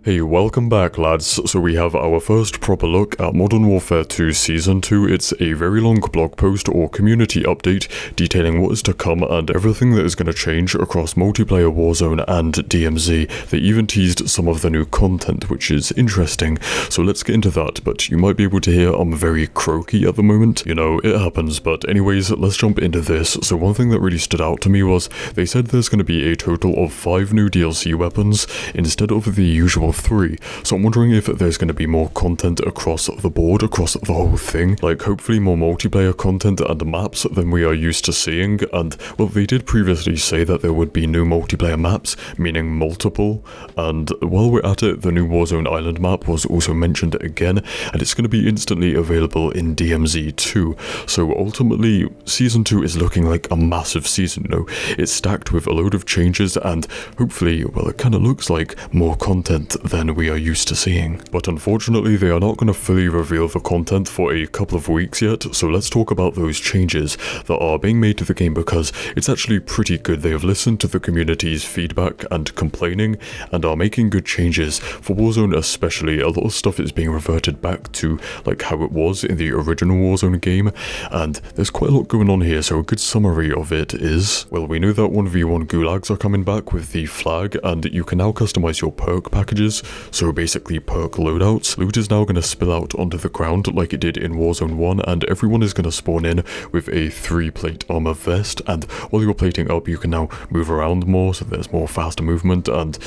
Hey, welcome back lads. So we have our first proper look at Modern Warfare 2 Season 2. It's a very long blog post or community update detailing what is to come and everything that is going to change across multiplayer Warzone and DMZ. They even teased some of the new content, which is interesting. So let's get into that, but you might be able to hear I'm very croaky at the moment. You know, it happens, but anyways, let's jump into this. So one thing that really stood out to me was they said there's going to be a total of 5 new DLC weapons instead of the usual 3. So I'm wondering if there's going to be more content across the board, across the whole thing. Like hopefully more multiplayer content and maps than we are used to seeing. And well, they did previously say that there would be new multiplayer maps, meaning multiple. And while we're at it, the new Warzone Island Map was also mentioned again, and it's going to be instantly available in DMZ2. So ultimately, Season 2 is looking like a massive season, you know. It's stacked with a load of changes and hopefully, well, it kind of looks like more content than we are used to seeing. But unfortunately, they are not going to fully reveal the content for a couple of weeks yet, so let's talk about those changes that are being made to the game because it's actually pretty good. They have listened to the community's feedback and complaining and are making good changes. For Warzone especially, a lot of stuff is being reverted back to like how it was in the original Warzone game, and there's quite a lot going on here, so a good summary of it is, well, we know that 1v1 gulags are coming back with the flag, and you can now customize your perk packages. So basically perk loadouts. Loot is now going to spill out onto the ground like it did in Warzone 1, and everyone is going to spawn in with a 3-plate armor vest, and while you're plating up you can now move around more, so there's more faster movement and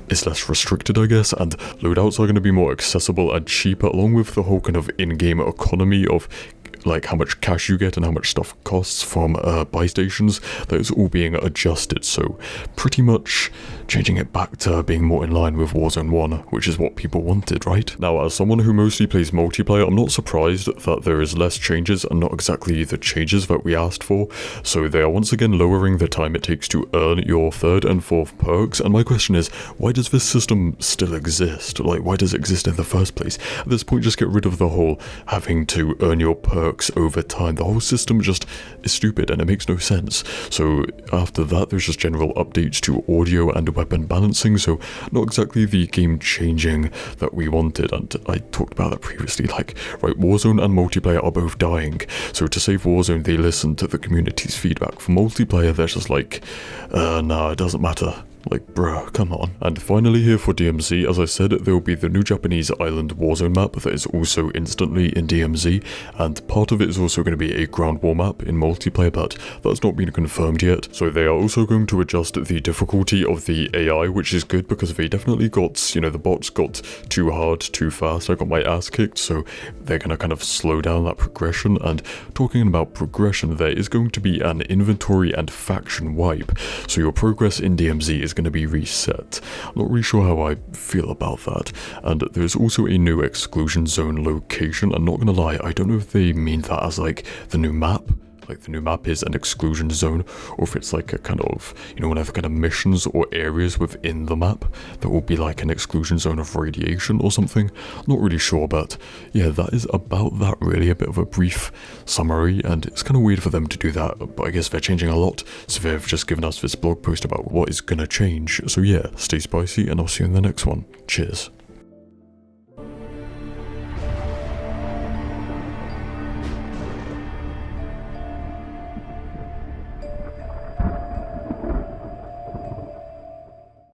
it's less restricted, I guess, and loadouts are going to be more accessible and cheaper, along with the whole kind of in-game economy of like how much cash you get and how much stuff costs from buy stations. That is all being adjusted, so pretty much changing it back to being more in line with Warzone 1, which is what people wanted, right? Now, as someone who mostly plays multiplayer, I'm not surprised that there is less changes and not exactly the changes that we asked for. So they are once again lowering the time it takes to earn your 3rd and 4th perks, and my question is, why does this system still exist? Like, why does it exist in the first place? At this point, just get rid of the whole having to earn your perks over time. The whole system just is stupid and it makes no sense. So after that, there's just general updates to audio and weapon balancing, so not exactly the game changing that we wanted, and I talked about that previously. Like, right, Warzone and multiplayer are both dying, so to save Warzone they listen to the community's feedback. For multiplayer they're just like, nah, it doesn't matter. Like, bruh, come on. And finally here for DMZ, as I said, there will be the new Japanese island Warzone map that is also instantly in DMZ, and part of it is also going to be a ground war map in multiplayer, but that's not been confirmed yet. So they are also going to adjust the difficulty of the AI, which is good because they definitely got, you know, the bots got too hard, too fast. I got my ass kicked, so they're going to kind of slow down that progression. And talking about progression, there is going to be an inventory and faction wipe, so your progress in DMZ is going to be reset. I'm not really sure how I feel about that. And there's also a new exclusion zone location. I'm not gonna lie, I don't know if they mean that as like the new map. Like the new map is an exclusion zone, or if it's like a kind of, you know, whenever kind of missions or areas within the map that will be like an exclusion zone of radiation or something. Not really sure, but yeah, that is about that really. A bit of a brief summary, and it's kind of weird for them to do that, but I guess they're changing a lot, so they've just given us this blog post about what is gonna change. So yeah, stay spicy and I'll see you in the next one. Cheers.